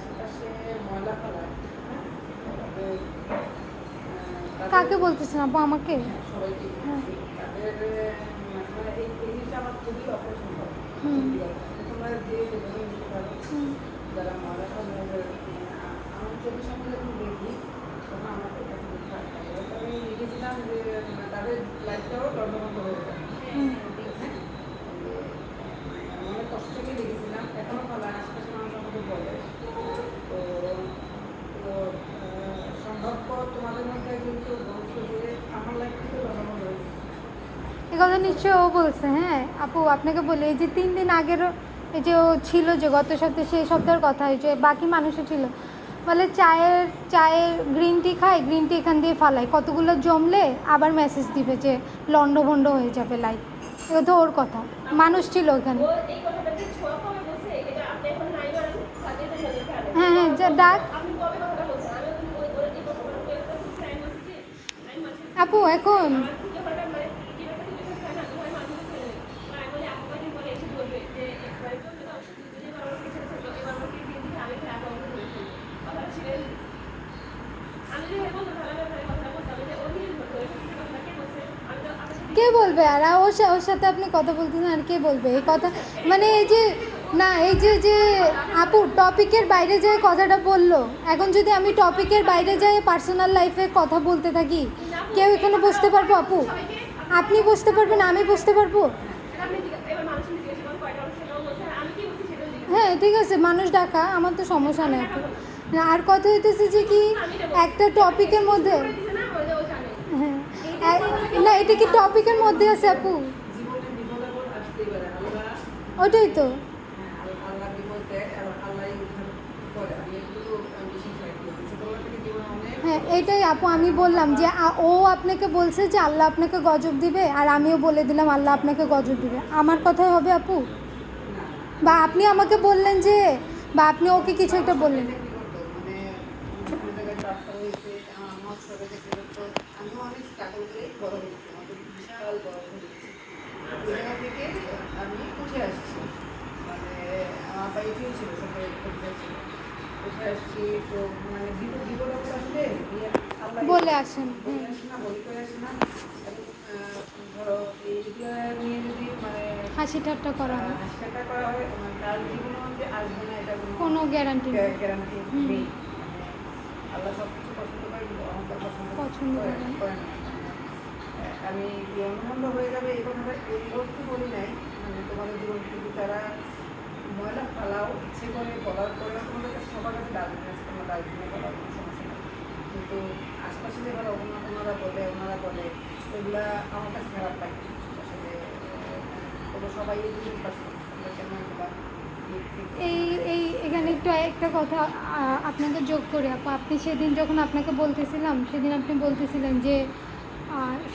আশেপাশে ময়লা ফেলায়, কাকে বলতেছেন আপু? আমাকে? সবাইকে হ্যাঁ। তাদের মানে এই জিনিসটা আমার খুবই অপছন্দ। তোমরা যে যেভাবে নিতে পারো, যারা ময়লা ফেলায় আমার চোখের সামনে যখন দেখি তখন আমার কাছে খুব খারাপ লাগে। এবার আমি লিখেছিলাম যে তাদের লাইফটাও লন্ডভন্ড হয়ে যায়। অনেক কষ্ট থেকে লিখেছিলাম, এখনও ফেলায়, আশেপাশে মানুষ আমাকে বলে। তো তো সম্ভবত তোমাদের মধ্যে কিন্তু বলছো যে আমার লাইফ থেকে লন্ডভন্ড হয়ে গেছে। এ কথা নিশ্চয়ই ও বলছে। হ্যাঁ আপু, আপনাকে বলি, এই যে 3 দিন আগেরও এই যে ও ছিল যে গত সপ্তাহে, সেই সপ্তাহের কথা, এই যে বাকি মানুষও ছিল, বলে চায়ের গ্রিন টি খায়, গ্রিন টি এখান দিয়ে ফালাই, কতগুলো জমলে আবার মেসেজ দিবে যে লন্ডভন্ড হয়ে যাবে লাইফ। এটা তো ওর কথা, মানুষ ছিল ওখানে। হ্যাঁ হ্যাঁ, যা ডাক আপু এখন। কে বলবে? আর ওর সাথে আপনি কথা বলতেছেন, আর কে বলবে এই কথা? মানে এই যে না, এই যে আপু টপিকের বাইরে যেয়ে কথাটা বললো, এখন যদি আমি টপিকের বাইরে যাই পার্সোনাল লাইফে কথা বলতে থাকি, কেউ এখানে বসতে পারবো আপু? আপনি বসতে পারবেন, আমি বসতে পারবো? হ্যাঁ ঠিক আছে, মানুষ ডাকা, আমার তো সমস্যা নেই আপু। আর কথা হইতেছে যে কি, একটা টপিকের মধ্যে, হ্যাঁ না, এটা কি টপিকের মধ্যে আছে আপু? জীবনে বিপদ আপদ আসতেই পারে, আল্লাহ ওটাই তো। আল্লাহ বিপদ দেয় আর আল্লাহই উদ্ধার করে। আমি একটু বেশি সাহায্য করি ছোটবেলা থেকে জীবনে অনেক। হ্যাঁ এটাই আপু, আমি বললাম যে ও আপনাকে বলছে যে আল্লাহ আপনাকে গজব দিবে, আর আমিও বলে দিলাম আল্লাহ আপনাকে গজব দিবে। আমার কথাই হবে আপু? বা আপনি আমাকে বললেন যে, বা আপনি ওকে কিছু একটা বললেন? কি করতো মানে কোনো জায়গায় ট্রান্সফার হয়েছে, আমার সবাই দেখতে করতো। আমি অনেক স্ট্রাগল করে বড় হয়েছি, আমাদের বিশাল বড় হয়েছে। ওই জায়গা থেকে আমি উঠে আসছি, মানে আমার বাড়িতেও ছিল, সবাই উঠে ছিল, উঠে আসছি। তো মানে বিপদ বিপদ আপদ আসলে আল্লাহ বলে আসেন। বলে আসে না, বলে করে আসে না। এবং ধরো এইগুলো নিয়ে যদি মানে হাসি ঠাট্টা করা হয়, হাসিটা করা হয়, মানে তার জীবনে যে আসবে না এটা কোনো গ্যারান্টি নেই। গ্যারান্টি নেই। আল্লাহ সব কিছু পছন্দ করে, কিন্তু অহংকার পছন্দ করে না। আমি লন্ডভন্ড হয়ে যাবে এই কথাটা এই অর্থে বলি নাই, মানে তোমাদের জীবন কিন্তু তারা ময়লা ফেলাও ইচ্ছে করে বলার পরেও তোমাদের কাছে সবার কাছে ডাস্টবিন আছে, তোমরা ডাস্টবিনে ফেলাও, কোনো সমস্যা নেই। কিন্তু আশপাশে যেগুলো ওনারা বলে এগুলা আমার কাছে খারাপ লাগে আসলে। তোমরা সবাই বুঝতে পারছো তোমরা কেন এগুলা এখানে একটু একটা কথা আপনাকে যোগ করি আপু। আপনি সেদিন যখন আপনাকে বলতেছিলাম, সেদিন আপনি বলতেছিলেন যে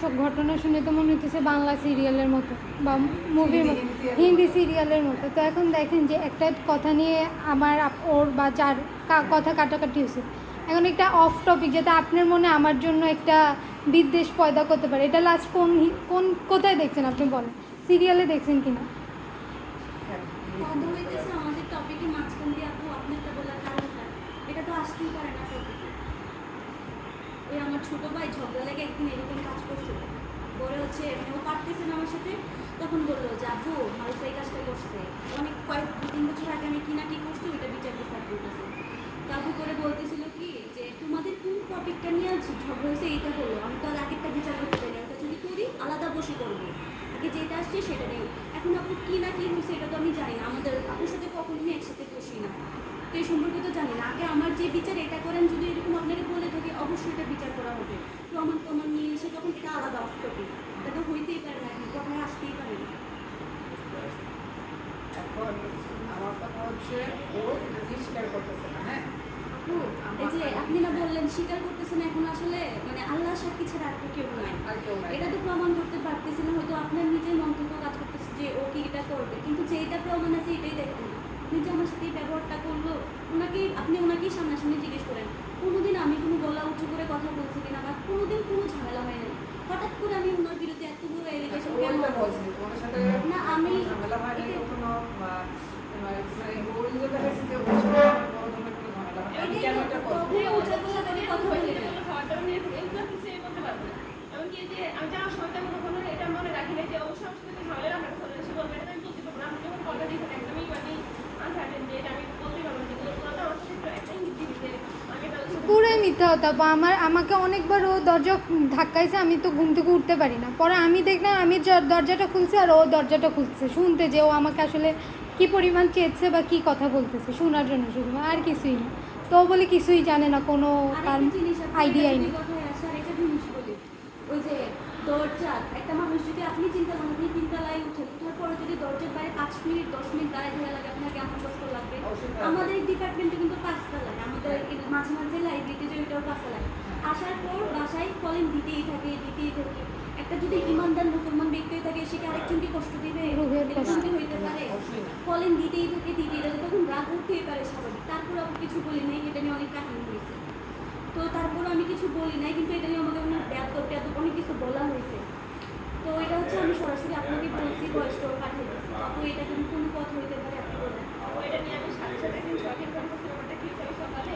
সব ঘটনা শুনে তো মনে হইতেছে বাংলা সিরিয়ালের মতো বা মুভির মতো, হিন্দি সিরিয়ালের মতো। তো এখন দেখেন যে একটা কথা নিয়ে আমার ওর বা যার কথা কাটাকাটি হয়েছে, এখন একটা অফ টপিক যেটা আপনার মনে আমার জন্য একটা বিদ্বেষ পয়দা করতে পারে, এটা লাস্ট কোথায় দেখছেন আপনি বলেন? সিরিয়ালে দেখছেন কিনা? আমাদের টপিকের মাঝখান দিয়ে আপু আপনারটা বলার কারণটা, এটা তো আসতেই পারে না টপিকে। ওই আমার ছোটো ভাই ঝগড়া লেগে একদিন এরকম কাজ করছিল, পরে হচ্ছে ও পারতেছে না আমার সাথে, তখন বললো যে আপু মারুফ এই কাজটা করছে, অনেক 2-3 বছর আগে আমি কি না কি করছি ওইটা বিচার বিচার করতেছে। কাকু করে বলতেছিল কি যে তোমাদের কোন টপিকটা নিয়ে ঝগড়া হয়েছে এইটা বলো, আমি তো আর আগেরটা বিচার করতে পারি, আমি যদি করি আলাদা বসে করবো, আগে যেটা আসছে সেটা নেই। এখন আপু কী না কী হয়েছে এটা তো আমি জানি না, আমাদের আপুর সাথে কখনো আমি একসাথে বসি না, তো এই সম্পর্কে তো জানি না। আগে আমার যে বিচার এটা করেন, যদি এরকম আপনাকে বলে থাকি অবশ্যই এটা বিচার করা হবে। তো আমার নিয়ে এসে তখন এটা আলাদা অফ টপিক, এটা তো হইতেই পারে না, এখন কথায় আসতেই পারে না। এখন আমার কথা হচ্ছে ও যদি স্বীকার করতেছে না। হ্যাঁ আপু এই যে আপনি না বললেন স্বীকার করতেছেন, এখন আসলে মানে আল্লাহ সাক্ষী ছাড়া আর কেউ নাই, আর কেউ নাই। এটা তো প্রমাণ করতে পারতেছি না, হয়তো আপনার নিজের মন্তব্য কাজ করতেছে যে ও কি এটা করবে, কিন্তু যেটা প্রমাণ আছে এটাই দেখুন। আপনি যে আমার সাথে এই ব্যবহারটা করলো, আপনি ওনাকেই সামনাসামনি জিজ্ঞেস করেন কোনোদিন আমি কোনো গলা উঁচু করে কথা বলছি কিনা, বা কোনোদিন কোনো ঝামেলা হয় না, হঠাৎ করে আমি ওনার বিরুদ্ধে এত বড় এলিগেশন কেন বলছি? না আমি ঝামেলা হয় না কখনো, ওই যে দেখা যাচ্ছে যে ওর সাথে আমার বড় ধরনের কোনো ঝামেলা মিথ্যা কথা আপু। আমাকে অনেকবার ও দরজা ধাক্কাইছে, আমি তো ঘুম থেকে উঠতে পারি না। পরে আমি দেখলাম আমি দরজাটা খুলছি আর ও দরজাটা খুলছে শুনতে, যে ও আমাকে আসলে কি পরিমাণ চেয়েছে বা কি কথা বলতেছে শোনার জন্য, শুধু আর কিছুই না। তো ও বলে কিছুই জানে না, কোনো তার আরেকটা জিনিস আইডিয়াই নেই। কথায় আসে, আরেকটা জিনিস বলি, ওই যে দরজা, একটা মানুষ যদি আপনি চিন্তা করেন, আপনি তিনতলায় উঠেন, উঠার পরে যদি দরজার বাইরে 5 মিনিট 10 মিনিট দাঁড়ায় থাকা লাগে, আপনার কেমন কষ্ট লাগবে? আমাদের ডিপার্টমেন্টে কিন্তু 5টা লাগে, আমাদের মাঝে মাঝে লাইব্রেরিতে যে ওইটাও 5টা লাগে। আসার পর বাসায় কলিং দিতেই থাকে। একটা যদি ইমানদার মুসলমান ব্যক্তি থাকে, সে কি আরেকজনকে কষ্ট দিবে? রুহের কষ্ট। এরকম কি হইতে পারে? কলিং দিতেই থাকে, তখন রাগ উঠতেই পারে স্বাভাবিক। তারপর আমি কিছু বলি নাই, এটা নিয়ে অনেক কাহিনী হয়েছে। তো তারপর আমি কিছু বলি নাই, কিন্তু এটা নিয়ে আমাকে অনেক ব্যাধ অনেক কিছু বলা হয়েছে। তো এটা হচ্ছে আমি সরাসরি আপনাকে বলছি, ভয়েস টোর পাঠিয়ে দিচ্ছি। তো এটা কিন্তু কোনো কথা হইতে পারে, আপনি বলেন। এটা নিয়ে আমি সাথে সাথে একদিন শখের গান করতে ব্যাপারটা কি হয়েছে, সকালে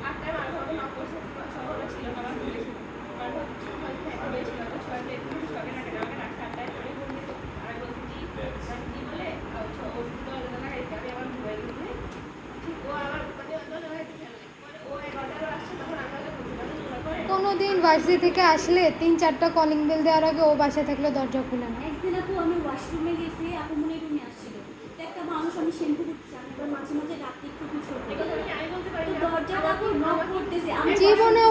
8টায় মার ভাবে নক করছে, সকালে ছিল না, আমার ভুলে ছিল মার ভাবে একটা বেশি না, তো ছয়টা একটু শখে না কেন আমাকে রাখছে 8টায়, আমি ঘুমিয়ে তো আমি বলছি কি বলে ওষুধ লাগাইছে, আমি আমার ঘুমিয়ে গেছি। ঠিক ও আমার মানে লাগাইতে ফেলে মানে ও 11টায় আসছে, তখন আমি ওকে বলছি কোনো দিন ভার্সিটি থেকে আসলে 3-4টা কলিং বেল দেওয়ার আগে ও বাসায় থাকলে দরজা খুলে না। একদিন আপু আমি ওয়াশরুমে গেছি, আপু মনে রুমে আসছিল, তো একটা মানুষ, আমি শ্যাম্পু করছি, আমি এবার মাঝে মাঝে রাত্রি একটু কিছু আমি বলতে পারি তো দরজাটা আপু নক করতেছে, আমি জীবনেও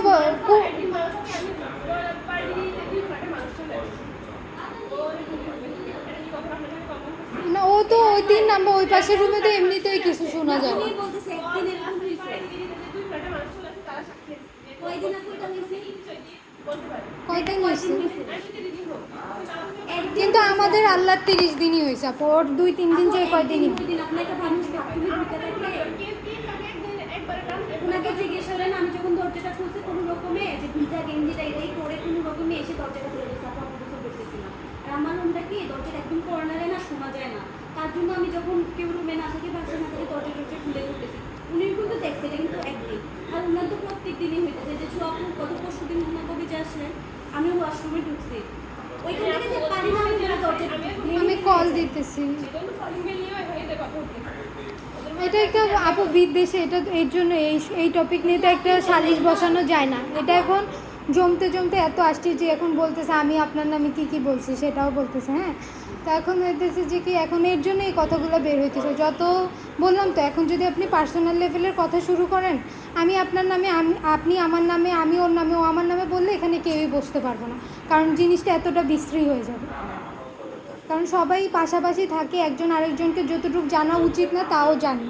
না, ও তো ওই 3 নাম্বার ওই পাশের রুমে তো এমনিতেই কিছু শোনা যায় না। আমি বলতেছি একদিন এরকম হয়েছে, কয়দিন আপু এটা হয়েছে? কয়দিন হয়েছে? একদিন কিন্তু আমাদের আল্লাহর 30 দিনই হয়েছে আপু, ওর 2-3 দিন যে কয়দিনই। দিন আপনাকে মানুষ বাথরুমে ঢুকে থাকলে ওনাকে জিজ্ঞেস করেন, আমি যখন দরজাটা খুলছি কোনো রকমে যে ভিজা গেঞ্জিটা এটাই করে কোনো রকমে এসে দরজাটা খুলে দিয়েছে, আপু আমি কিছু করতেছিলাম। আর আমার রুমটা কি দরজাটা একদম কর্নারে না, শোনা যায় না, তার জন্য আমি যখন কেউ রুমে না থাকি বাসা না থাকি দরজা খুলে করতেছি। উনি কিন্তু দেখছে এটা কিন্তু একদিন, আর ওনার তো প্রত্যেক দিনই হইতেছে। যে আপু গত পরশু দিন ওনার কবি যে আসলেন, আমি ওয়াশরুমে ঢুকছি, ওইখান থেকে যে পারি না আমি দরজা আমি কল দিতেছি। এটা একটা আপু বিদ্বেষে, এটা এর জন্য এই টপিক নিয়ে তো একটা সালিশ বসানো যায় না। এটা এখন জমতে জমতে এত আসছে যে এখন বলতেছে আমি আপনার নামে কী বলছি সেটাও বলতেছে। হ্যাঁ, তো এখন হইতেছে যে কি, এখন এর জন্য এই কথাগুলো বের হইতেছে। যত বললাম তো, এখন যদি আপনি পার্সোনাল লেভেলের কথা শুরু করেন, আমি আপনার নামে, আপনি আমার নামে, আমি ওর নামে, ও আমার নামে বললে এখানে কেউই বসতে পারবো না, কারণ জিনিসটা এতটা বিশ্রী হয়ে যাবে। কারণ সবাই পাশাপাশি থাকে, একজন আরেকজনকে যতটুকু জানা উচিত না তাও জানি।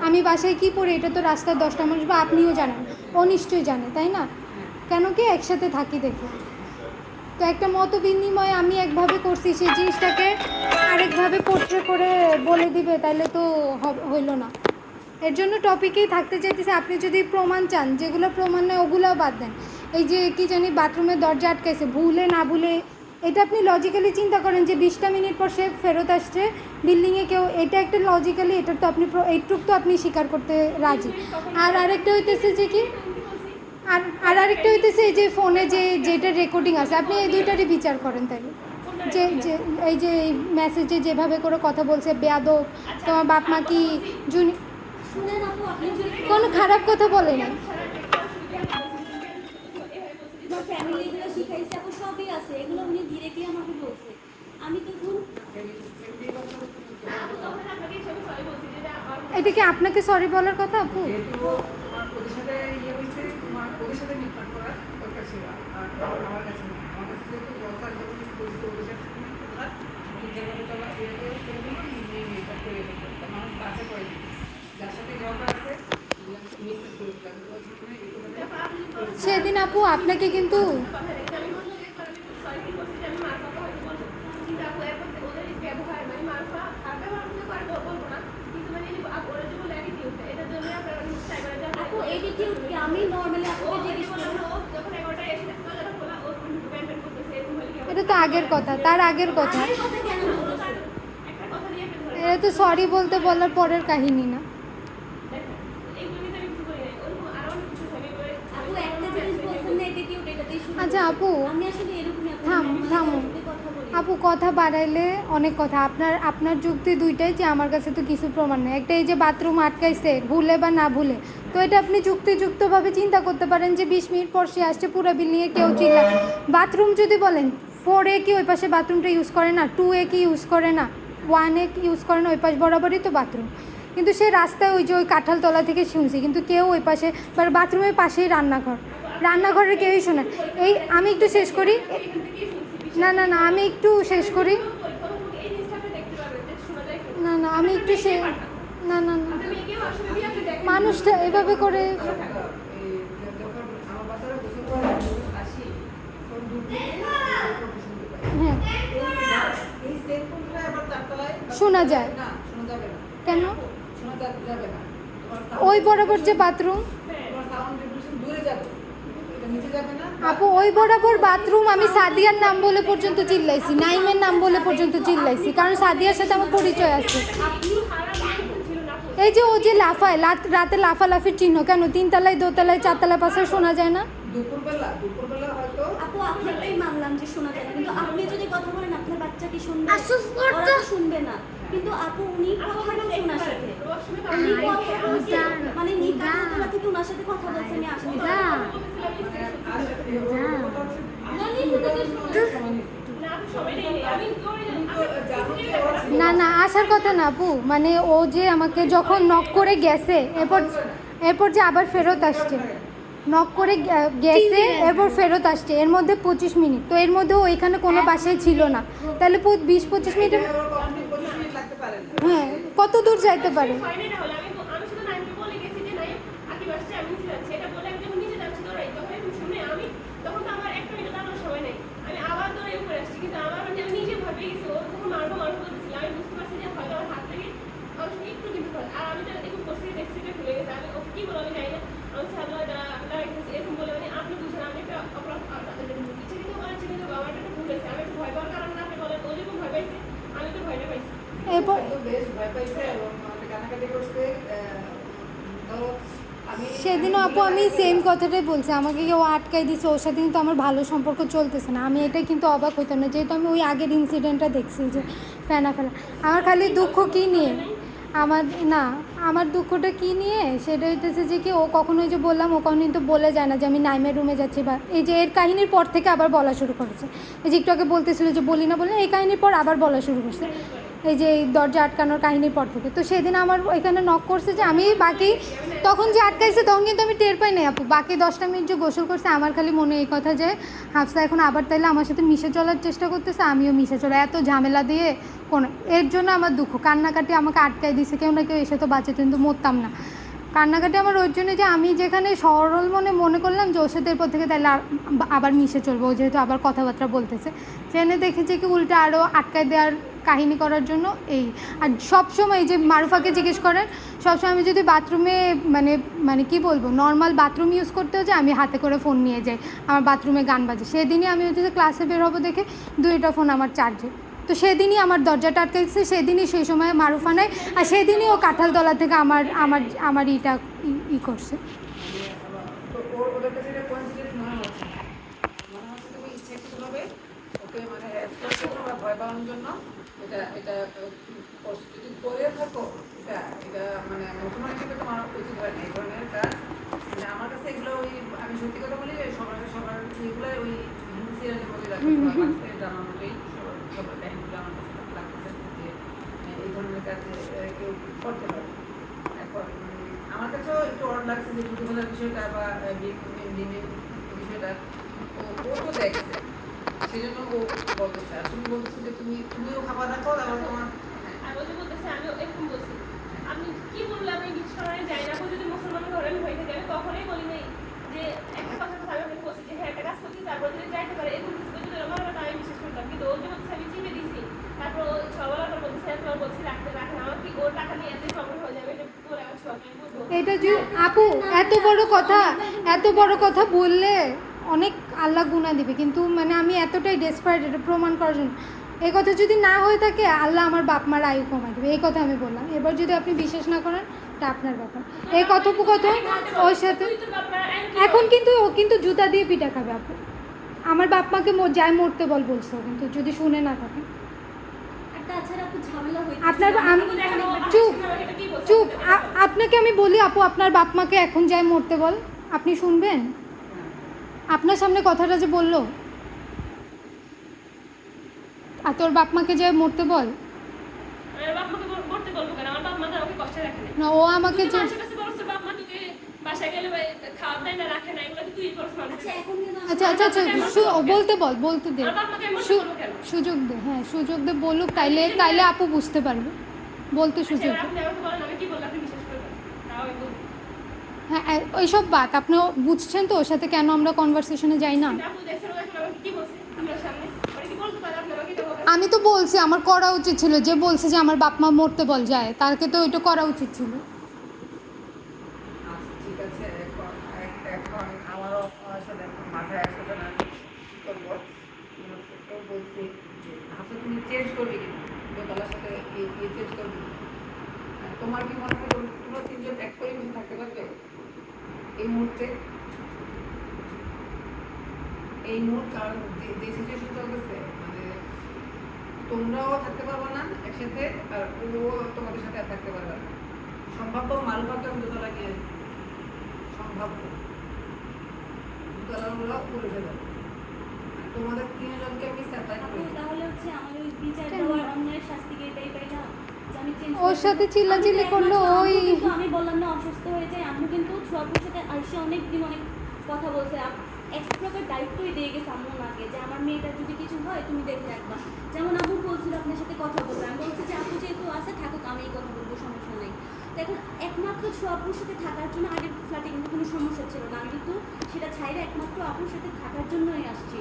আমি বাসায় কী পড়ি এটা তো রাস্তার 10টা মানুষ বা আপনিও জানেন, ও নিশ্চয়ই জানে, তাই না? কেন কি একসাথে থাকি দেখে। তো একটা মত বিনিময় আমি একভাবে করছি, সেই জিনিসটাকে আরেকভাবে পোট্রে করে বলে দিবে, তাহলে তো হইল না। এর জন্য টপিকেই থাকতে চাইতেছে। আপনি যদি প্রমাণ চান, যেগুলো প্রমাণ নেই ওগুলোও বাদ দেন। এই যে কি জানি বাথরুমের দরজা আটকাইছে, ভুলে না ভুলে, এটা আপনি লজিক্যালি চিন্তা করেন যে 20টা মিনিট পর সে ফেরত আসছে বিল্ডিংয়ে কেউ, এটা একটা লজিক্যালি, এটা তো আপনি এইটুক তো আপনি স্বীকার করতে রাজি। আর আরেকটা হইতেছে যে কি, আর আরেকটা হইতেছে এই যে ফোনে যেটা রেকর্ডিং আছে, আপনি এই দুইটারই বিচার করেন তাইলে। যে এই যে মেসেজে যেভাবে করে কথা বলছে, বেয়াদব, তোমার বাপ মা কি শুনেন আপু, আপনি কোনো খারাপ কথা বলে না। ফ্যামিলি এগুলো শিখাইছে আপু, সবই আছে, এগুলো উনি ডিরেক্টলি আমাকে বলছে। আমি তখন এটা কি আপনাকে সরি বলার কথা আপু? যেহেতু তোমার ওদের সাথে ইয়ে হয়েছে, তোমার ওদের সাথে মিটমাট করার দরকার ছিল, আর আমার কাছে না। আমার কাছে যেহেতু দরকার, যখন বলছি ওদের সাথে মিটমাট করার, যেভাবে চলা এভাবে করে দিল, নিজে এটা করে দিল, মানুষ বাসে করে দিল, যার সাথে ঝগড়া আছে মিটমাট করে দিলাম। সেদিন আপু আপনাকে কিন্তু আপু এটিটিউড কি, আমি নর্মালি আপনাকে জিজ্ঞেস করলাম, এটা তো আগের কথা, তার আগের কথা। আমার কথা কেন বলতেছে? এটা তো সরি বলতে বলার পরের কাহিনী না। আপু একটা জিনিস বলছেন না, এটিটিউড, এটাতেই শুরু। আচ্ছা আপু, আমি আসলে এরকমই আপু, থামো। কথা বলি। আপু কথা বাড়াইলে অনেক কথা, আপনার যুক্তি দুইটাই, যে আমার কাছে তো কিছু প্রমাণ নেই। একটা এই যে বাথরুম আটকাইছে ভুলে বা না ভুলে, তো এটা আপনি যুক্তিযুক্তভাবে চিন্তা করতে পারেন যে 20 মিনিট পর সে আসছে, পুরো বিল্ডিংয়ে কেউ চিল্লা। বাথরুম যদি বলেন 4A কি ওই পাশে বাথরুমটা ইউজ করে না, 2A কি ইউজ করে না, 1A কি ইউজ করে না, ওই পাশ বরাবরই তো বাথরুম। কিন্তু সে রাস্তায় ওই যে ওই কাঁঠালতলা থেকে শুনছি, কিন্তু কেউ ওই পাশে বাথরুমের পাশেই রান্নাঘরের কেউই শোনে। এই আমি একটু শেষ করি, না আমি একটু শেষ করি, এই জিনিসটা আপনি দেখতে পারবেন যে শোনা যায় কি না আমি একটু না আপনি মেয়েকেও আসলে দিয়ে আপনি দেখেন মানুষটা এভাবে করে এই যখন আমার বাচ্চারা গোসল করে আসি তখন দূর থেকে শুনতে পাই। হ্যাঁ এই সেলফোনটা আবার চারতলায় শোনা যায়। না, শোনা যাবে না, কেন? শোনা যাবে না। ওই বরাবর যে বাথরুম, তোমার সাউন্ড রেগুলেশন দূরে যাবে, এটা নিচে যাবে না। আপু ওই বরাবর বাথরুম আমি সাদিয়ার নাম বলে পর্যন্ত চিল্লাইছি, নাইমের নাম বলে পর্যন্ত চিল্লাইছি, কারণ সাদিয়ার সাথে আমার পরিচয় আছে। আপনি হারাম ছিল না এই যে ও যে লাফায়, রাতে লাফালাফির চিহ্ন কেন 3 তলায় 2 তলায় 4 তলায় 5 শোনা যায় না? দুপুরবেলা হয়তো আপু আপনারটাই মানলাম যে শোনা যায় না, কিন্তু আপনি যদি কথা বলেন আপনার বাচ্চা কি শুনবে? আশ্বাস করতো। ওরা তো শুনবে না। কিন্তু আপু উনি কথা বলছেন ওনার সাথে, উনি কথা বলছেন, মানে নিকাতলা থেকে ওনার সাথে কথা বলছেন নিয়ে আসেন। না আসার কথা না আপু, মানে ও যে আমাকে যখন নক করে গেছে, এরপর যে আবার ফেরত আসছে, নক করে গেছে এরপর ফেরত আসছে, এর মধ্যে 25 মিনিট, তো এর মধ্যে ওইখানে কোনো বাসায় ছিল না, তাহলে 20-25 মিনিট, 25 মিনিট লাগতে পারে না। হ্যাঁ কত দূর যাইতে পারে? আমি শুধু নাইমকে বলে গেছি যে নাইম আকিব আসছে, আমি নিচে যাচ্ছি, এটা বলে আমি যখন নিচে যাচ্ছি দৌড়াই, তখন শুনে আমি তখন তো আমার একটা মিনিট দাঁড়ানোর সময় নেই, আমি আবার দৌড়াই উপরে আসছি, কিন্তু আমার মানে আমি নিজে ভয় পেয়ে গেছি, ও তখন মারবো বলতেছিল, আমি বুঝতে পারছি যে হয়তো আমার হাত থেকে একটু কিন্তু আর আমি তো এরকম করছি দেখছি এটা খুলে গেছে, আমি ওকে কি বলো আমি জানি না, আমি সাদা এরকম বলে মানে আপনি বুঝেন আমি একটা অপরাধ ইচ্ছে কিন্তু আমার চিনি দেবো, আমার একটা ভুল হয়েছে, আমি একটু ভয় পাওয়ার কারণে আপনি বলেন ও যেরকম ভয় পাইছে আমি তো ভয়টা পাইছি। এরপর তো বেশ ভয় পাইছে এবং আমাকে কানাকাটি করছে। ধরো আমি সেদিনও আপু আমি সেম কথাটাই বলছি, আমাকে কেউ আটকাই দিছে, ওর সাথে কিন্তু আমার ভালো সম্পর্ক চলতেছে না, আমি এটা কিন্তু অবাক হইতাম না, যেহেতু আমি ওই আগের ইনসিডেন্টটা দেখছি যে ফেলা আমার খালি দুঃখ কী নিয়ে, আমার দুঃখটা কী নিয়ে সেটা হইতেছে যে কি ও কখনোই যে বললাম ও কখনোই তো বলে যায় না যে আমি নাইমের রুমে যাচ্ছি, বা এই যে এর কাহিনীর পর থেকে আবার বলা শুরু করেছে, এই যে একটু আগে বলতেছিল যে বলি না এই কাহিনীর পর আবার বলা শুরু করছে, এই যে এই দরজা আটকানোর কাহিনীর পর থেকে। তো সেদিন আমার ওইখানে নক করছে যে আমি বাকি তখন যে আটকাইছে তখন কিন্তু আমি টের পাই নাই আপু, বাকি 10টা মিনিট যে গোসল করছে আমার খালি মনে এই কথা যে হাফসা এখন আবার তাইলে আমার সাথে মিশে চলার চেষ্টা করতেছে, আমিও মিশে চলা, এত ঝামেলা দিয়ে কোনো, এর জন্য আমার দুঃখ, কান্নাকাটি আমাকে আটকাই দিছে, কেউ না কেউ এসে তো বাঁচে, কিন্তু মরতাম না। কান্নাকাটি আমার ওর জন্য যে আমি যেখানে সরল মনে করলাম যে ওর সাথে এরপর থেকে তাহলে আবার মিশে চলবো, ও যেহেতু আবার কথাবার্তা বলতেছে, সেখানে দেখেছি কি উল্টা আরও আটকায় দেওয়ার কাহিনী করার জন্য এই। আর সবসময় যে মারুফাকে জিজ্ঞেস করেন, সবসময় আমি যদি বাথরুমে মানে কি বলবো নর্মাল বাথরুম ইউজ করতেও যে আমি হাতে করে ফোন নিয়ে যাই, আমার বাথরুমে গান বাজে, সেদিনই আমি হচ্ছে ক্লাসে বের হবো দেখে 2টা ফোন আমার চার্জে, তো সেদিনই আমার দরজাটা আটকাইছে, সেদিনই সেই সময় মারুফা নাই, আর সেদিনই ও কাঁঠালতলা থেকে আমার ইটা করছে। তো ওদের কাছে এটা কোইন্সিডেন্ট মনে হচ্ছে তুমি ইচ্ছাকৃতভাবে ওকে মানে ভয় পাওয়ানোর জন্য এটা যদি করে থাকো, এটা মানে মুসলমান হিসেবে তোমার উচিত হয় না এই ধরনের কাজ। মানে আমার কাছে এগুলো ওই আমি সত্যি কথা বলি সবার এগুলো ওই হিন্দি সিরিয়ালের মধ্যে লাগছে, ড্রামার মধ্যেই সবার টাইমগুলো আমার কাছে লাগতেছে যে এই ধরনের কাজ কেউ করতে পারে। এখন আমার কাছেও একটু অড লাগছে যে দুপুরবেলার বিষয়টা বা দিনের বিষয়টা ও তো দেখছে, সেই জন্য ও বলতেছে, আর তুমি বলতেছো যে তুমিও খাবার রাখো, আবার তোমার আর ও যে বলতেছে আমি এরকম বলছি, আমি কি বললাম আমি বিশ্বরে যাই না, যদি মুসলমান ঘরে আমি হয়ে থাকি আমি কখনোই বলি নাই যে একটা কথা আমি বলছি যে হ্যাঁ একটা কাজ করছি তারপর যদি যাইতে পারে এরকম কিছু যদি আমার আমি বিশ্বাস করতাম, কিন্তু ওর যে বলছে আমি চিপে দিছি, তারপর ও সবাই বলছে তোমার বলছি রাখেন আমার কি ওর টাকা নিয়ে এতই প্রবলেম হয়ে যাবে, এটা পুরো আমার শখ আমি বলবো। এটা যে আপু এত বড় কথা বললে অনেক আল্লাহ গুনাহ দিবে, কিন্তু মানে আমি এতটাই ডেসপারেট এটা প্রমাণ করার জন্য, এই কথা যদি না হয়ে থাকে আল্লাহ আমার বাপ মার আয়ু কমাই দেবে, এই কথা আমি বললাম। এবার যদি আপনি বিশ্বাস না করেন এটা আপনার ব্যাপার। এই কথোপকথন ওর সাথে এখন কিন্তু ও কিন্তু জুতা দিয়ে পিঠা খাবে আপু, আমার বাপ মাকে যাই মরতে বলছো, কিন্তু যদি শুনে না থাকে। আর তাছাড়া আপু ঝামেলা হইতেছে। আপনার চুপ আপনাকে আমি বলি আপু, আপনার বাপ মাকে এখন যাই মরতে বল, আপনি শুনবেন? আপনার সামনে কথাটা যে বললো, আর তোর বাপ মাকে যাই মরতে বল। আমার বাপ মাকে করতে বলবো কেন? আমার বাপ মা তো আমাকে কষ্ট রাখে না, ও আমাকে যে মানুষের কাছে বলছে বাপ মা তোকে বাসায় গেলে খাওয়া দেয় না, রাখে না, এগুলো তো তুই করছ মানুষের আচ্ছা কাছে। এখন কিন্তু আচ্ছা বলতে দে, আমার বাপ মাকে এমন করবো কেন? সুযোগ দে, হ্যাঁ সুযোগ দে, বলুক, তাইলে আপু বুঝতে পারবে, বলতে সুযোগ দে। আপনি আমাকে বলেন আমি কি বললাম আপনি বিশ্বাস করবেন? তাও আমি বলবো। হ্যাঁ ওইসব বাদ, আপনি বুঝছেন তো ওর সাথে কেন আমরা কনভারসেশনে যাই না। আপু দেখছেন ও এখন আমাকে কি বলছে আপনার সামনে? ওরা কি বলতে পারে আপনি আমাকে এটা বলবেন? আমি তো বলছি আমার করা উচিত ছিল, যে বলছে যে আমার বাপ মা মরতে বল যায়, তাকে তো ওইটা করা উচিত ছিল। আচ্ছা ঠিক আছে, এখন আমারও আসলে মাথায় আসলে না কি করবো। তো বলছি আচ্ছা তুমি চেঞ্জ করবে কিনা, দোতলার সাথে চেঞ্জ করবে কিনা? তোমার কি মনে হয় তোমরা তিনজন এক পরিবেশে থাকতে পারবে এই মুহূর্তে? এই মুহূর্তে কারণ যে সিচুয়েশন চলতেছে, মানে তোমরাও থাকতে পারবে না একসাথে, আর ও তোমাদের সাথে আর থাকতে পারবে না। সম্ভাব্য মালভাকে আমি দোতলা গিয়ে সম্ভাব্য দোতলাগুলো করে ফেলবো। তোমাদের তিনজনকে আমি সেপারেট আপু করে দেবো। তাহলে হচ্ছে আমার ওই বিচার দেওয়ার অন্যায়ের শাস্তি কি এটাই পাইলাম যে আমি চেঞ্জ ওর সাথে চিল্লাচিল্লি করলো, আমি বললাম না অসুস্থ হয়ে যায়, আম্মু কিন্তু ছোয়াপুর সাথে আইসা অনেক কথা বলছে, এক প্রকার দায়িত্বই দিয়ে গেছে আম্মু ওনাকে যে আমার মেয়েটার যদি কিছু হয় তুমি দেখে রাখবা। যেমন আম্মু বলছিল আপনার সাথে কথা বলবে, আমি বলছি যে আপু যেহেতু আছে থাকুক, আমি এই কথা বলবো, সমস্যা নেই। এখন একমাত্র ছোয়াপুর সাথে থাকার জন্য আগের ফ্ল্যাটে কিন্তু কোনো সমস্যা ছিল না, আমি কিন্তু সেটা ছাইরে একমাত্র আপুর সাথে থাকার জন্যই আসছি।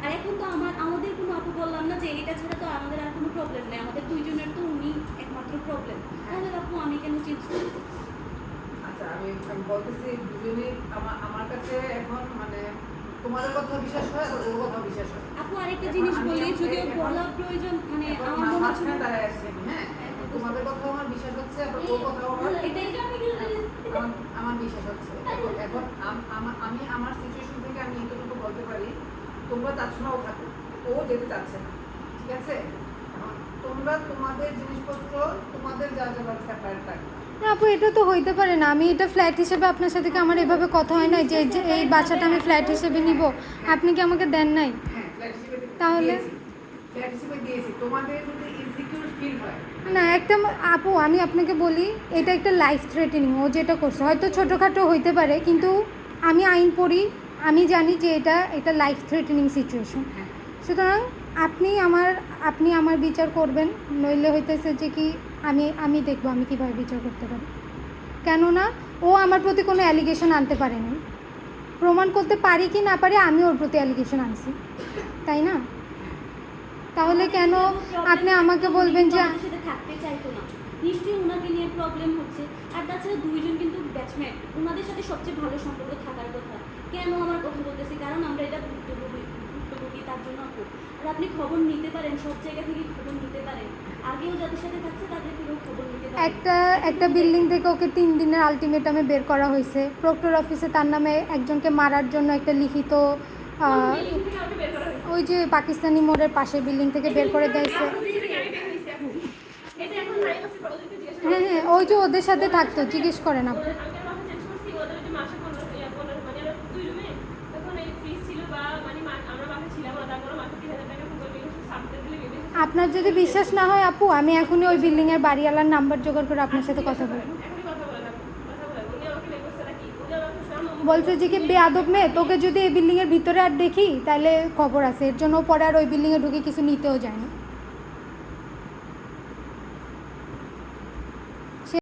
আর এখন তো আমাদের কোনো আপু বললাম না যে এটা ছাড়া তো আমাদের আর কোনো প্রবলেম নেই, আমাদের দুইজনের তো উনি একমাত্র প্রবলেম। তাহলে আপু আমি কেন চেঞ্জ করবো? আচ্ছা আমি বলতেছি দুজনেই আমার কাছে এখন মানে তোমাদের কথা বিশ্বাস হয় আর ওর কথা বিশ্বাস হয়। আপু আরেকটা জিনিস বলি, যদিও বলা প্রয়োজন, মানে এখন আমার মনে হচ্ছে মাঝখানে দাঁড়ায় আসছি আমি, হ্যাঁ তোমাদের কথা আমার বিশ্বাস হচ্ছে, আবার ওর কথাও আমার এটাই যে আমি আমার বিশ্বাস হচ্ছে। এখন আমি আমার সিচুয়েশন থেকে আমি এতটুকু বলতে পারি, তোমরা চাচ্ছ না ও থাকুক, ও যেতে চাচ্ছে না, ঠিক আছে? এখন তোমরা তোমাদের জিনিসপত্র তোমাদের যা যাবার সেপারেট রাখবে। না আপু, এটা তো হইতে পারে না, আমি এটা ফ্ল্যাট হিসেবে আপনার সাথে কি আমার এভাবে কথা হয় নাই যে এই বাচ্চাটা আমি ফ্ল্যাট হিসেবে নিব, আপনি কি আমাকে দেন নাই? হ্যাঁ ফ্ল্যাট হিসেবে তাহলে? ফ্ল্যাট হিসেবে দিয়েছি, তোমাদের যদি ইনসিকিউর ফিল হয়। না একটা আপু আমি আপনাকে বলি, এটা একটা লাইফ থ্রেটেনিং, ও যেটা করছে হয়তো ছোটোখাটো হইতে পারে, কিন্তু আমি আইন পড়ি, আমি জানি যে এটা লাইফ থ্রেটেনিং সিচুয়েশন। হ্যাঁ সুতরাং আপনি আমার বিচার করবেন, নইলে হইতেছে যে কি আমি দেখবো আমি কীভাবে বিচার করতে পারি। কেননা ও আমার প্রতি কোনো অ্যালিগেশন আনতে পারেনি, প্রমাণ করতে পারি কি না পারি আমি ওর প্রতি অ্যালিগেশন আনছি, তাই না? তাহলে কেন আপনি আমাকে বলবেন যে আমাদের সাথে থাকতে চাইতো না? নিশ্চয়ই ওনাকে নিয়ে প্রবলেম হচ্ছে। আর তাছাড়া দুইজন কিন্তু ব্যাচমেট, ওনাদের সাথে সবচেয়ে ভালো সম্পর্ক থাকার কথা। কেন আমার কথা বলতেছি? কারণ আমরা এটা ভুক্তভোগী তার জন্য আপু। আর আপনি খবর নিতে পারেন, সব জায়গা থেকে খবর নিতে পারেন, আগেও যাদের সাথে থাকছে তাদের থেকেও খবর নিতে পারেন। একটা বিল্ডিং থেকে ওকে 3 দিনের আলটিমেটামে বের করা হয়েছে, প্রক্টর অফিসে তার নামে একজনকে মারার জন্য একটা লিখিত ওই যে পাকিস্তানি মোড়ের পাশের বিল্ডিং থেকে বের করে দিয়েছে। হ্যাঁ ওই যে ওদের সাথে থাকতো, জিজ্ঞেস করেন আপনি। আপনার যদি বিশ্বাস না হয় আপু, আমি এখনই ওই বিল্ডিংয়ের বাড়িওয়ালার নাম্বার জোগাড় করে আপনার সাথে কথা বলবো। বলছে যে কি বেয়াদব মেয়ে, তোকে যদি এই বিল্ডিংয়ের ভিতরে আর দেখি তাহলে খবর আছে, এর জন্য পরে আর ওই বিল্ডিংয়ে ঢুকে কিছু নিতেও যায় না।